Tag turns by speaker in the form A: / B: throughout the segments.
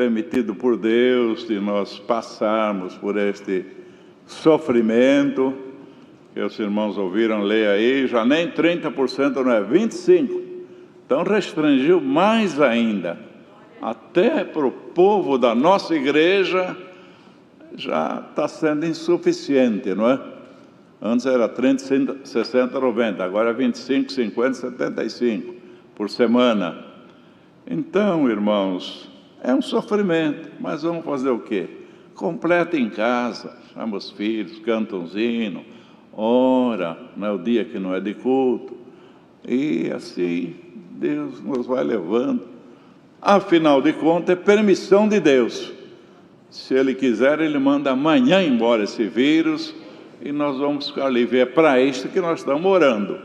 A: permitido por Deus de nós passarmos por este sofrimento, que os irmãos ouviram ler aí, já nem 30% não é, 25%. Então restringiu mais ainda. Até para o povo da nossa igreja já está sendo insuficiente, não é? Antes era 30, 60, 90, agora é 25, 50, 75 por semana. Então, irmãos, é um sofrimento, mas vamos fazer o quê? Completa em casa, chama os filhos, canta um hino, ora, não é o dia que não é de culto, e assim Deus nos vai levando. Afinal de contas, é permissão de Deus. Se Ele quiser, Ele manda amanhã embora esse vírus e nós vamos ficar livres. É para isso que nós estamos orando.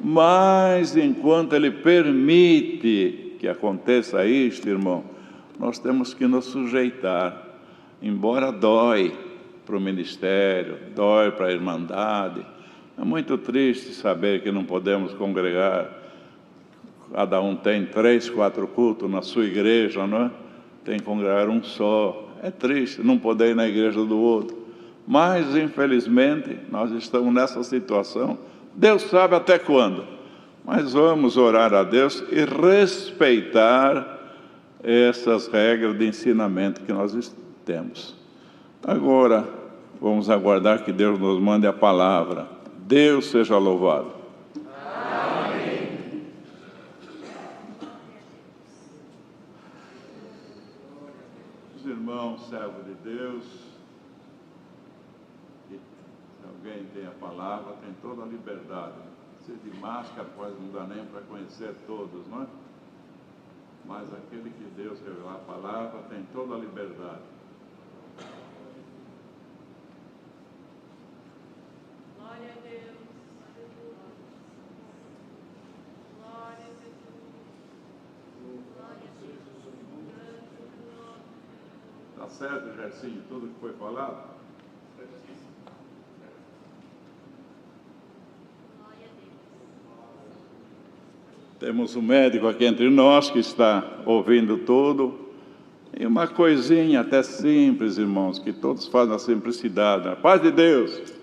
A: Mas enquanto Ele permite que aconteça isto, irmão, nós temos que nos sujeitar. Embora dói para o ministério, dói para a irmandade. É muito triste saber que não podemos congregar. Cada um tem 3, 4 cultos na sua igreja, não é? Tem que congregar um só. É triste não poder ir na igreja do outro. Mas, infelizmente, nós estamos nessa situação. Deus sabe até quando. Mas vamos orar a Deus e respeitar essas regras de ensinamento que nós temos. Agora, vamos aguardar que Deus nos mande a palavra. Deus seja louvado. Irmãos, servo de Deus, se alguém tem a palavra, tem toda a liberdade. Se de máscara, pode não dar nem para conhecer todos, não é? Mas aquele que Deus revelar a palavra tem toda a liberdade.
B: Glória a Deus. Glória a Jesus. Glória a Jesus.
A: Está certo, Gersinho, tudo que foi falado? Temos um médico aqui entre nós que está ouvindo tudo. E uma coisinha até simples, irmãos, que todos fazem na simplicidade. A paz de Deus.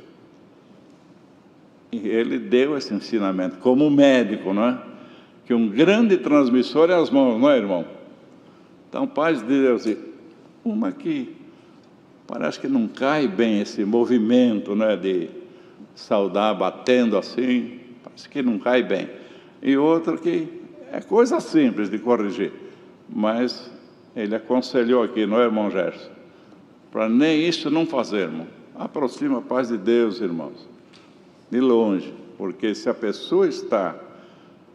A: E ele deu esse ensinamento como médico, não é? Que um grande transmissor é as mãos, não é, irmão? Então, paz de Deus. Uma que parece que não cai bem esse movimento, né, de saudar batendo assim, parece que não cai bem. E outra que é coisa simples de corrigir, mas ele aconselhou aqui, não é, irmão Gerson? Para nem isso não fazermos. Aproxima a paz de Deus, irmãos, de longe, porque se a pessoa está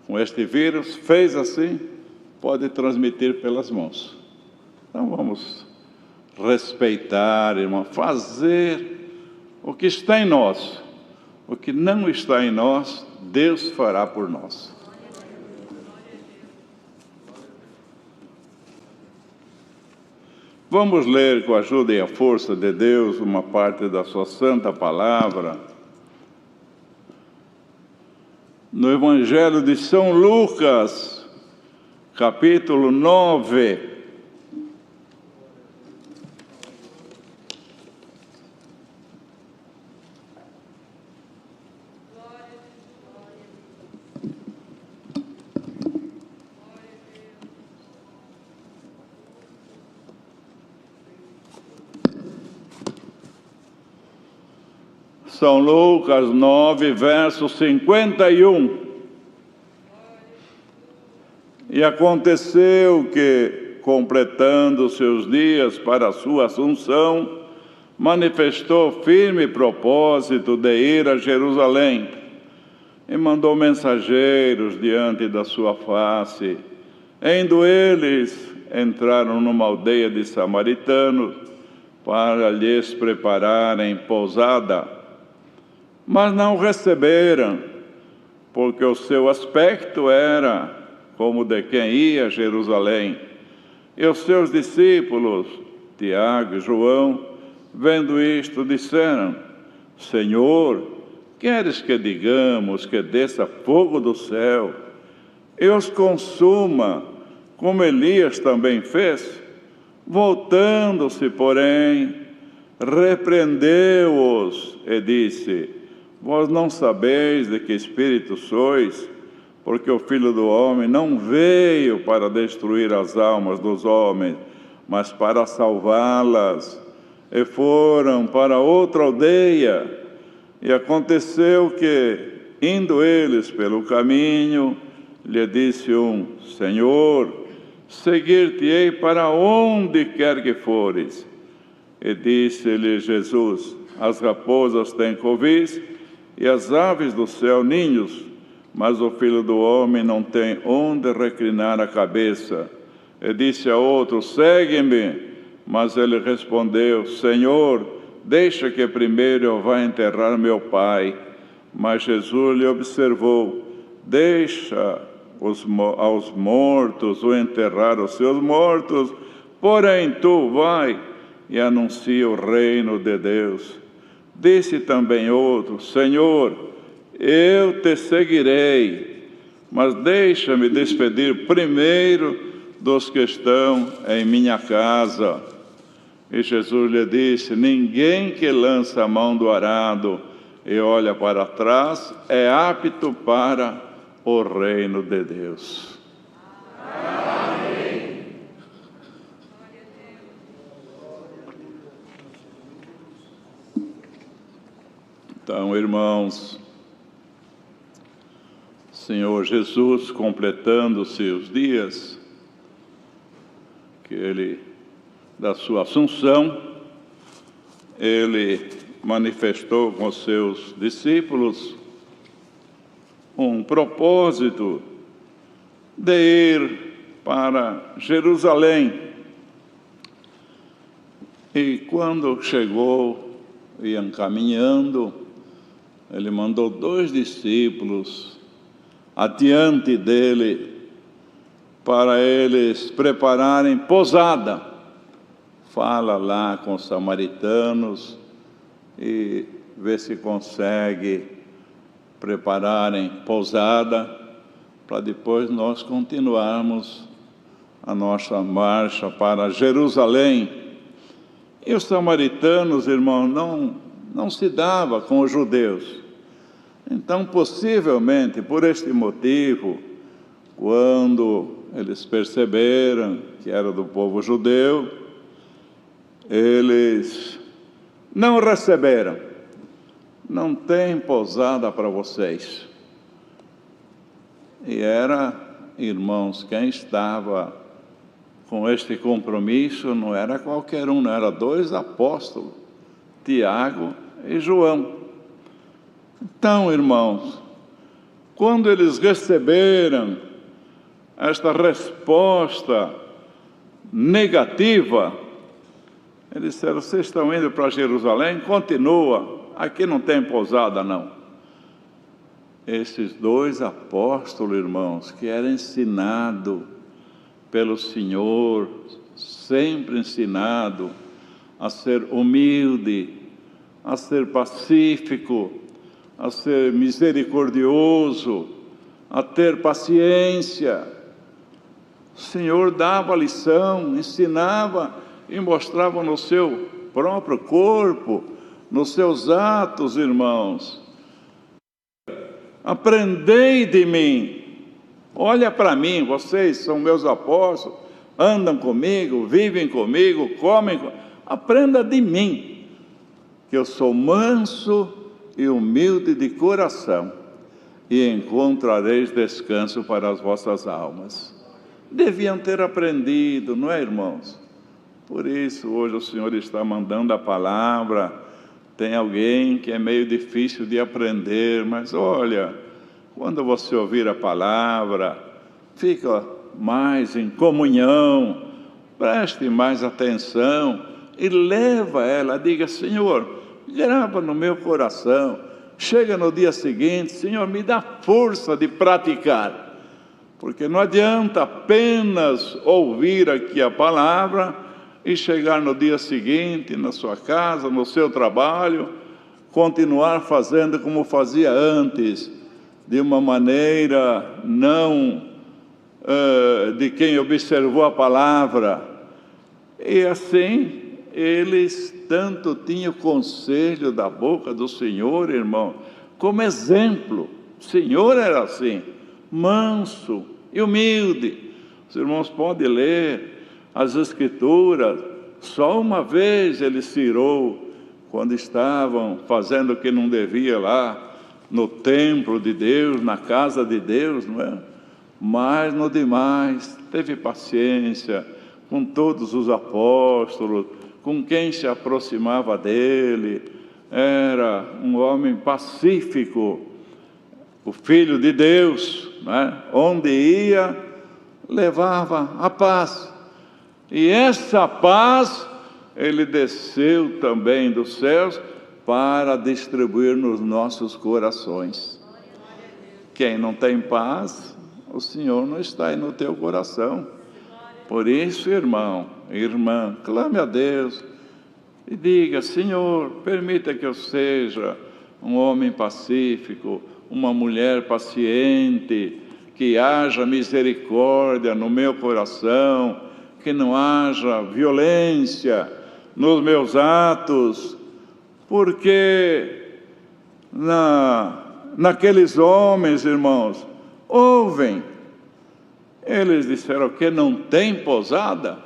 A: com este vírus, fez assim, pode transmitir pelas mãos. Então vamos respeitar, irmão, fazer o que está em nós. O que não está em nós, Deus fará por nós. Vamos ler com a ajuda e a força de Deus uma parte da sua santa palavra. No Evangelho de São Lucas, capítulo 9. São Lucas 9, verso 51. E aconteceu que, completando seus dias para a sua assunção, manifestou firme propósito de ir a Jerusalém, e mandou mensageiros diante da sua face. Indo eles, entraram numa aldeia de samaritanos, para lhes prepararem pousada. Mas não o receberam, porque o seu aspecto era como de quem ia a Jerusalém. E os seus discípulos, Tiago e João, vendo isto, disseram: Senhor, queres que digamos que desça fogo do céu e os consuma, como Elias também fez? Voltando-se, porém, repreendeu-os e disse: vós não sabeis de que espírito sois, porque o Filho do Homem não veio para destruir as almas dos homens, mas para salvá-las. E foram para outra aldeia. E aconteceu que, indo eles pelo caminho, lhe disse um: Senhor, seguir-te-ei para onde quer que fores. E disse-lhe Jesus: as raposas têm covis e as aves do céu ninhos, mas o Filho do Homem não tem onde reclinar a cabeça. E disse a outro: segue-me. Mas ele respondeu: Senhor, deixa que primeiro eu vá enterrar meu pai. Mas Jesus lhe observou: deixa aos mortos ou enterrar os seus mortos, porém tu vai e anuncia o reino de Deus. Disse também outro: Senhor, eu te seguirei, mas deixa-me despedir primeiro dos que estão em minha casa. E Jesus lhe disse: ninguém que lança a mão do arado e olha para trás é apto para o reino de Deus.
B: Amém.
A: Então, irmãos, Senhor Jesus, completando-se os dias da sua assunção, ele manifestou com seus discípulos um propósito de ir para Jerusalém. E quando chegou, iam caminhando, ele mandou 2 discípulos adiante dele para eles prepararem posada. Fala lá com os samaritanos e vê se consegue prepararem pousada para depois nós continuarmos a nossa marcha para Jerusalém. E os samaritanos, irmãos, não se dava com os judeus. Então, possivelmente, por este motivo, quando eles perceberam que era do povo judeu, eles não receberam. Não tem pousada para vocês. E era, irmãos, quem estava com este compromisso não era qualquer um, não era 2 apóstolos, Tiago e João. Então, irmãos, quando eles receberam esta resposta negativa, eles disseram: vocês estão indo para Jerusalém? Continua, aqui não tem pousada não. Esses 2 apóstolos, irmãos, que eram ensinados pelo Senhor, sempre ensinado a ser humilde, a ser pacífico, a ser misericordioso, a ter paciência. O Senhor dava a lição, ensinava e mostrava no seu próprio corpo, nos seus atos, irmãos. Aprendei de mim. Olha para mim, vocês são meus apóstolos, andam comigo, vivem comigo, comem comigo. Aprenda de mim, que eu sou manso e humilde de coração, e encontrareis descanso para as vossas almas. Deviam ter aprendido, não é, irmãos? Por isso, hoje o Senhor está mandando a palavra. Tem alguém que é meio difícil de aprender, mas olha, quando você ouvir a palavra, fica mais em comunhão, preste mais atenção e leva ela, diga: Senhor, grava no meu coração. Chega no dia seguinte: Senhor, me dá força de praticar, porque não adianta apenas ouvir aqui a palavra e chegar no dia seguinte, na sua casa, no seu trabalho, continuar fazendo como fazia antes, de uma maneira não de quem observou a palavra. E assim, eles tanto tinham o conselho da boca do Senhor, irmão, como exemplo. O Senhor era assim, manso e humilde. Os irmãos podem ler as Escrituras. Só uma vez ele se irou, quando estavam fazendo o que não devia lá, no templo de Deus, na casa de Deus, não é? Mas no demais, teve paciência com todos os apóstolos, com quem se aproximava dele. Era um homem pacífico, o Filho de Deus, né? Onde ia, levava a paz. E essa paz, ele desceu também dos céus para distribuir nos nossos corações. Quem não tem paz, o Senhor não está aí no teu coração. Por isso, irmão, irmã, clame a Deus e diga: Senhor, permita que eu seja um homem pacífico, uma mulher paciente, que haja misericórdia no meu coração, que não haja violência nos meus atos, porque naqueles homens, irmãos, ouvem. Eles disseram que não tem posada.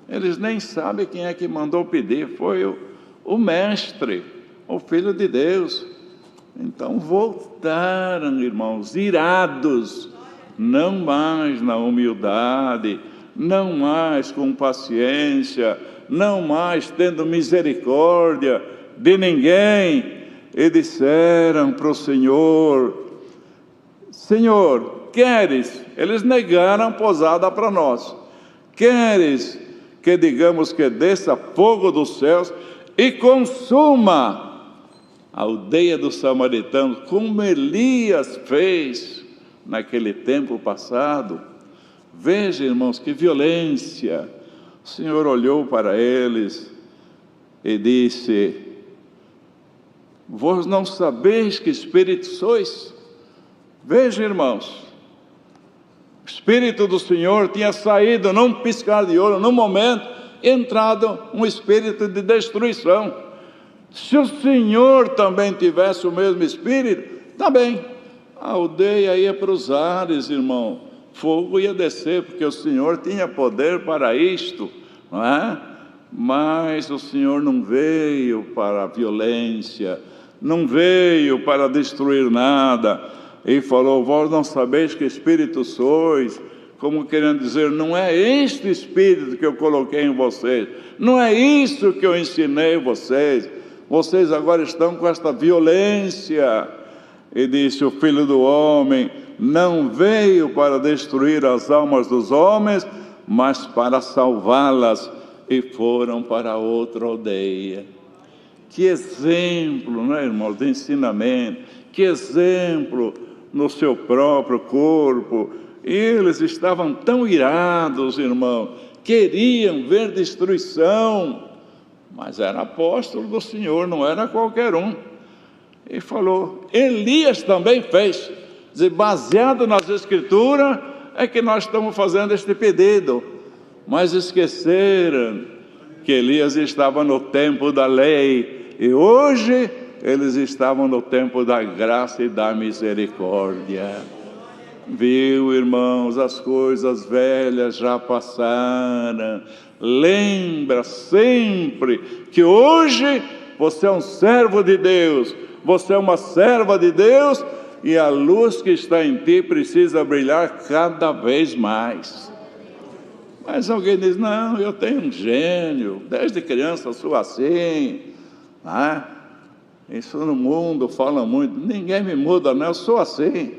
A: Eles nem sabem quem é que mandou pedir. Foi o mestre, o Filho de Deus. Então voltaram, irmãos, irados, não mais na humildade, não mais com paciência, não mais tendo misericórdia de ninguém, e disseram para o Senhor: Senhor, queres? Eles negaram posada para nós. Queres que digamos que desça fogo dos céus e consuma a aldeia dos samaritanos, como Elias fez naquele tempo passado? Veja, irmãos, que violência. O Senhor olhou para eles e disse: vós não sabeis que espírito sois? Veja, irmãos, o Espírito do Senhor tinha saído num piscar de olho, num momento, entrado um espírito de destruição. Se o Senhor também tivesse o mesmo espírito, tá bem, a aldeia ia para os ares, irmão, fogo ia descer, porque o Senhor tinha poder para isto, não é? Mas o Senhor não veio para a violência, não veio para destruir nada. E falou: vós não sabeis que espírito sois, como querendo dizer, não é este espírito que eu coloquei em vocês, não é isso que eu ensinei vocês, vocês agora estão com esta violência. E disse: o Filho do Homem não veio para destruir as almas dos homens, mas para salvá-las. E foram para outra aldeia. Que exemplo, não é, irmão, de ensinamento, que exemplo no seu próprio corpo. Eles estavam tão irados, irmão, queriam ver destruição, mas era apóstolo do Senhor, não era qualquer um. E falou: Elias também fez. Dizer, baseado nas Escrituras, é que nós estamos fazendo este pedido. Mas esqueceram que Elias estava no tempo da lei, e hoje eles estavam no tempo da graça e da misericórdia. Viu, irmãos, as coisas velhas já passaram. Lembra sempre que hoje você é um servo de Deus, você é uma serva de Deus, e a luz que está em ti precisa brilhar cada vez mais. Mas alguém diz: não, eu tenho um gênio, desde criança sou assim, isso no mundo fala muito, ninguém me muda, não, eu sou assim.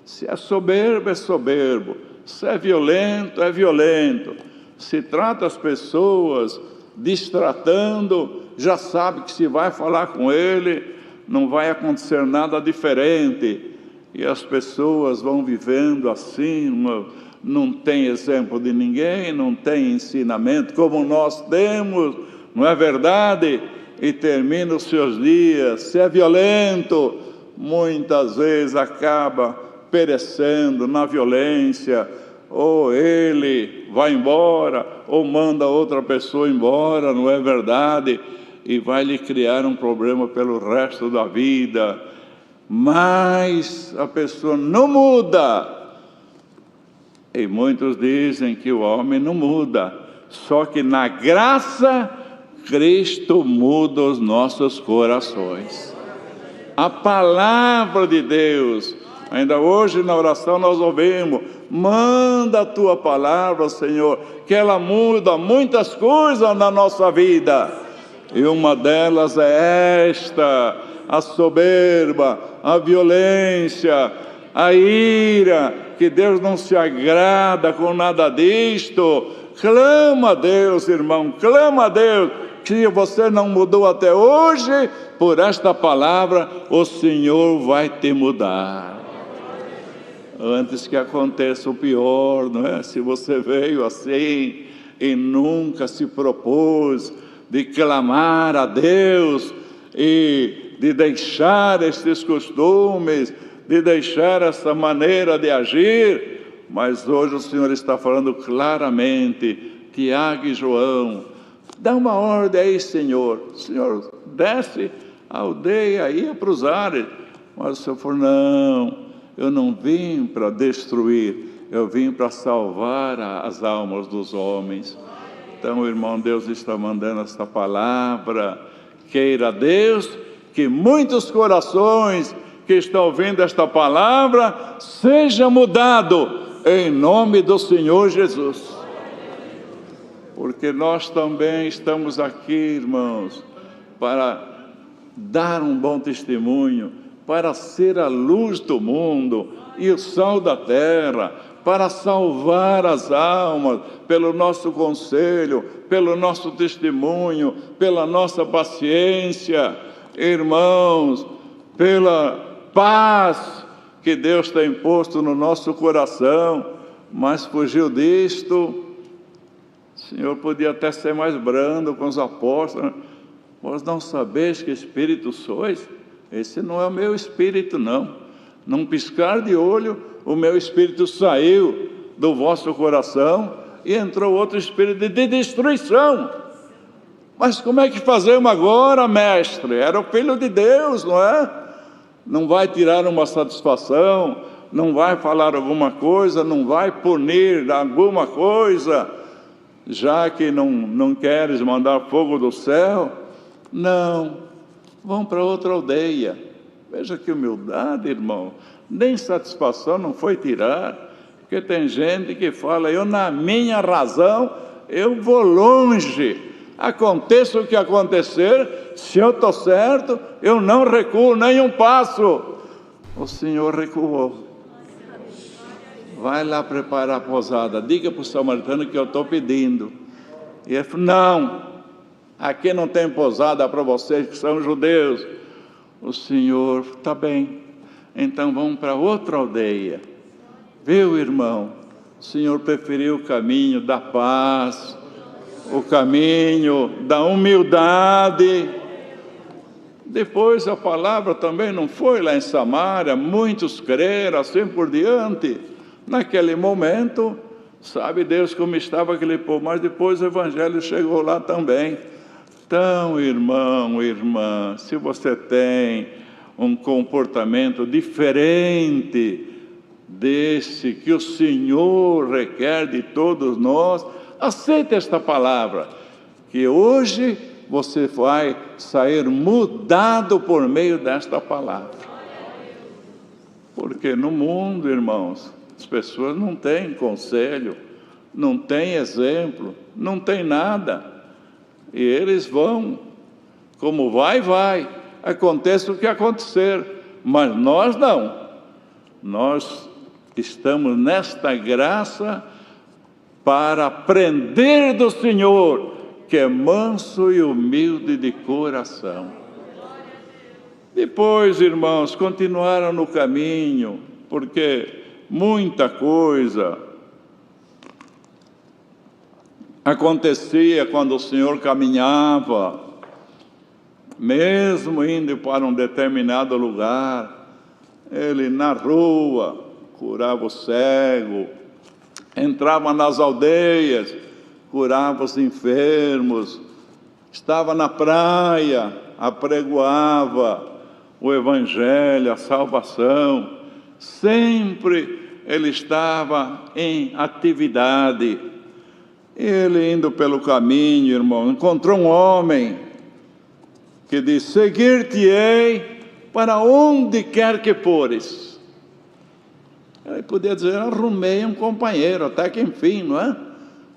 A: Se é soberbo, é soberbo, se é violento, é violento, se trata as pessoas distratando, já sabe que se vai falar com ele, não vai acontecer nada diferente, e as pessoas vão vivendo assim, não tem exemplo de ninguém, não tem ensinamento como nós temos, não é verdade? E termina os seus dias, se é violento, muitas vezes acaba perecendo na violência, ou ele vai embora, ou manda outra pessoa embora, não é verdade? E vai lhe criar um problema pelo resto da vida. Mas a pessoa não muda. E muitos dizem que o homem não muda. Só que na graça, Cristo muda os nossos corações. A palavra de Deus, ainda hoje na oração nós ouvimos: manda a tua palavra, Senhor, que ela muda muitas coisas na nossa vida. E uma delas é esta: a soberba, a violência, a ira, que Deus não se agrada com nada disto. Clama a Deus, irmão, clama a Deus. Se você não mudou até hoje, por esta palavra, o Senhor vai te mudar. Antes que aconteça o pior, não é? Se você veio assim e nunca se propôs de clamar a Deus e de deixar estes costumes, de deixar essa maneira de agir, mas hoje o Senhor está falando claramente: Tiago e João, dá uma ordem aí, Senhor. Senhor, desce a aldeia, ia para os ares. Mas o Senhor falou: não, eu não vim para destruir, eu vim para salvar as almas dos homens. Então, irmão, Deus está mandando esta palavra. Queira Deus que muitos corações que estão ouvindo esta palavra seja mudado em nome do Senhor Jesus. Porque nós também estamos aqui, irmãos, para dar um bom testemunho, para ser a luz do mundo e o sal da terra, para salvar as almas pelo nosso conselho, pelo nosso testemunho, pela nossa paciência, irmãos, pela paz que Deus tem posto no nosso coração. Mas fugiu disto. O Senhor podia até ser mais brando com os apóstolos. Vós não sabeis que espírito sois? Esse não é o meu espírito, não. Num piscar de olho, o meu espírito saiu do vosso coração e entrou outro espírito de destruição. Mas como é que fazemos agora, mestre? Era o Filho de Deus, não é? Não vai tirar uma satisfação, não vai falar alguma coisa, não vai punir alguma coisa, já que não queres mandar fogo do céu? Não, vão para outra aldeia. Veja que humildade, irmão. Nem satisfação não foi tirar, porque tem gente que fala: eu na minha razão, eu vou longe, aconteça o que acontecer, se eu estou certo, eu não recuo nem um passo. O Senhor recuou. Vai lá preparar a posada, diga para o samaritano que eu estou pedindo. E ele falou: não, aqui não tem posada para vocês que são judeus. O Senhor: está bem, então vamos para outra aldeia. Viu, irmão? O Senhor preferiu o caminho da paz, o caminho da humildade. Depois a palavra também não foi lá em Samaria, muitos creram, assim por diante. Naquele momento, sabe Deus como estava aquele povo, mas depois o Evangelho chegou lá também. Então, irmão, irmã, se você tem um comportamento diferente desse que o Senhor requer de todos nós, aceite esta palavra, que hoje você vai sair mudado por meio desta palavra. Porque no mundo, irmãos, as pessoas não têm conselho, não têm exemplo, não têm nada. E eles vão, como vai, aconteça o que acontecer. Mas nós não. Nós estamos nesta graça para aprender do Senhor, que é manso e humilde de coração. Depois, irmãos, continuaram no caminho, porque muita coisa acontecia quando o Senhor caminhava, mesmo indo para um determinado lugar. Ele na rua curava o cego, entrava nas aldeias, curava os enfermos, estava na praia, apregoava o Evangelho, a salvação. Sempre ele estava em atividade. Ele indo pelo caminho, irmão, encontrou um homem que disse: seguir-te-ei para onde quer que fores. Ele podia dizer: arrumei um companheiro, até que enfim, não é?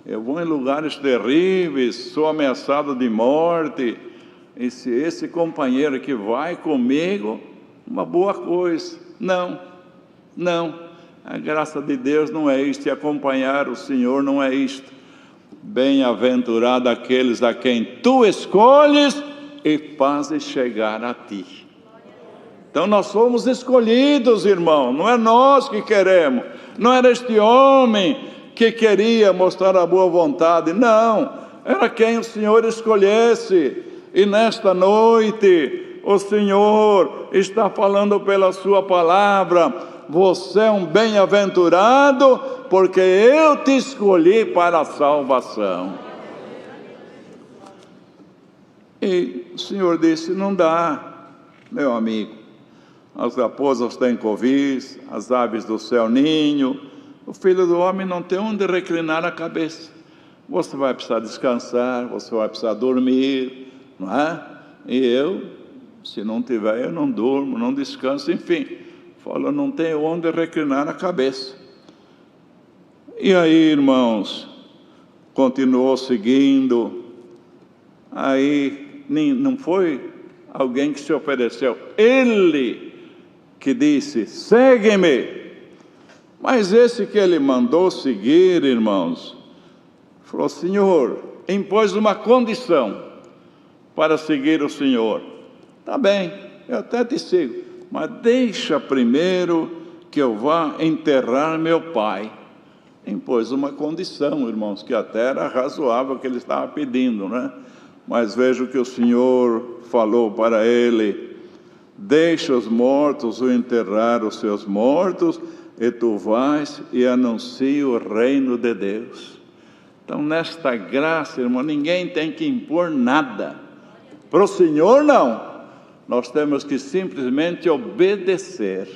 A: Eu vou em lugares terríveis, sou ameaçado de morte, e se esse companheiro que vai comigo, uma boa coisa. Não, a graça de Deus não é isto, e acompanhar o Senhor não é isto. Bem-aventurado aqueles a quem tu escolhes e fazes chegar a ti. Então nós somos escolhidos, irmão, não é nós que queremos, não era este homem que queria mostrar a boa vontade, não, era quem o Senhor escolhesse. E nesta noite o Senhor está falando pela sua palavra: você é um bem-aventurado, porque eu te escolhi para a salvação. E o Senhor disse: não dá, meu amigo, as raposas têm covis, as aves do céu ninho, o Filho do Homem não tem onde reclinar a cabeça. Você vai precisar descansar, você vai precisar dormir, não é? E eu, se não tiver, eu não durmo, não descanso, enfim. Fala, não tem onde reclinar a cabeça. E aí, irmãos, continuou seguindo. Aí, não foi alguém que se ofereceu, ele que disse: segue-me. Mas esse que ele mandou seguir, irmãos, falou: Senhor, impôs uma condição para seguir o Senhor. Tá bem, eu até te sigo, mas deixa primeiro que eu vá enterrar meu pai. Impôs uma condição, irmãos, que até era razoável que ele estava pedindo, né? Mas veja o que o Senhor falou para ele: deixa os mortos o enterrar os seus mortos, e tu vais e anuncia o reino de Deus. Então, nesta graça, irmão, ninguém tem que impor nada. Para o Senhor, não. Nós temos que simplesmente obedecer.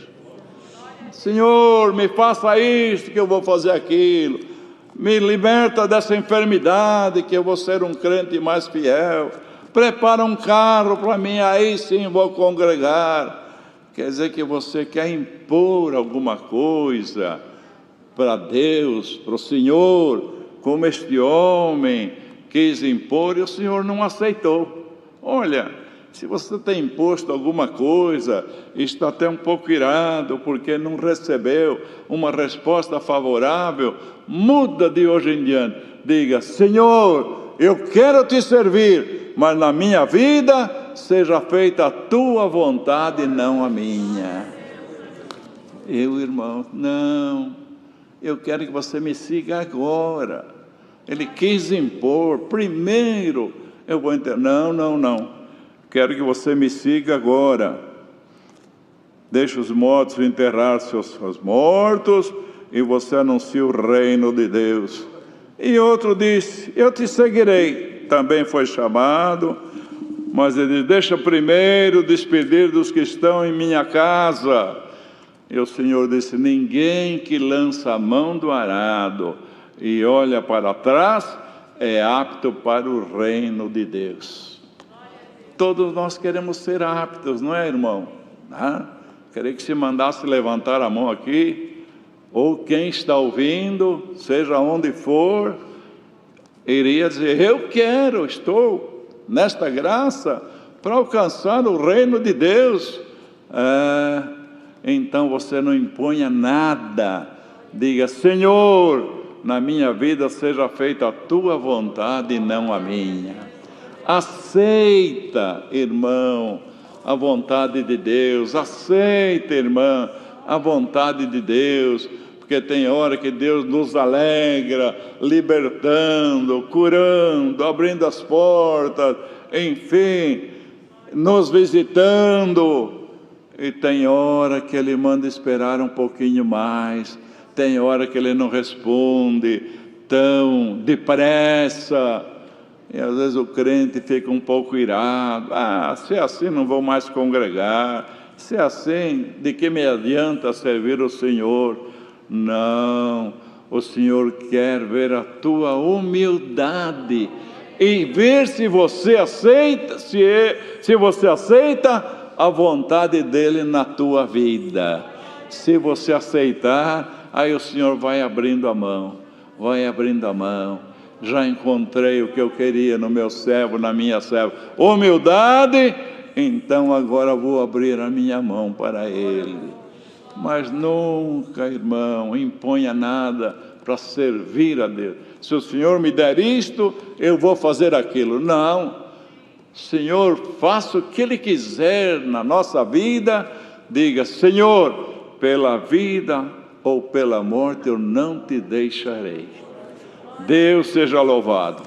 A: Senhor, me faça isto, que eu vou fazer aquilo. Me liberta dessa enfermidade, que eu vou ser um crente mais fiel. Prepara um carro para mim, aí sim vou congregar. Quer dizer que você quer impor alguma coisa para Deus, para o Senhor, como este homem quis impor e o Senhor não aceitou. Olha, se você tem imposto alguma coisa, está até um pouco irado porque não recebeu uma resposta favorável, muda de hoje em diante. Diga: Senhor, eu quero te servir, mas na minha vida seja feita a tua vontade e não a minha. Eu, irmão, não, eu quero que você me siga agora. Ele quis impor, primeiro eu vou entender. Não, quero que você me siga agora. Deixa os mortos enterrar seus mortos, e você anuncia o reino de Deus. E outro disse: eu te seguirei. Também foi chamado, mas ele disse: deixa primeiro despedir dos que estão em minha casa. E o Senhor disse: ninguém que lança a mão do arado e olha para trás é apto para o reino de Deus. Todos nós queremos ser aptos, não é, irmão? Queria que se mandasse levantar a mão aqui, ou quem está ouvindo, seja onde for, iria dizer: eu quero, estou nesta graça para alcançar o reino de Deus. Então você não imponha nada. Diga: Senhor, na minha vida seja feita a tua vontade e não a minha. Aceita, irmão, a vontade de Deus. Aceita, irmã, a vontade de Deus. Porque tem hora que Deus nos alegra, libertando, curando, abrindo as portas, enfim, nos visitando. E tem hora que Ele manda esperar um pouquinho mais. Tem hora que ele não responde tão depressa. E às vezes o crente fica um pouco irado. Se é assim não vou mais congregar. Se é assim, de que me adianta servir o Senhor? Não, o Senhor quer ver a tua humildade e ver se você aceita, se você aceita a vontade dele na tua vida. Se você aceitar, aí o Senhor vai abrindo a mão, já encontrei o que eu queria no meu servo, na minha serva, humildade, então agora vou abrir a minha mão para ele. Mas nunca, irmão, imponha nada para servir a Deus. Se o Senhor me der isto, eu vou fazer aquilo. Não, Senhor, faça o que Ele quiser na nossa vida. Diga: Senhor, pela vida ou pela morte eu não te deixarei. Deus seja louvado.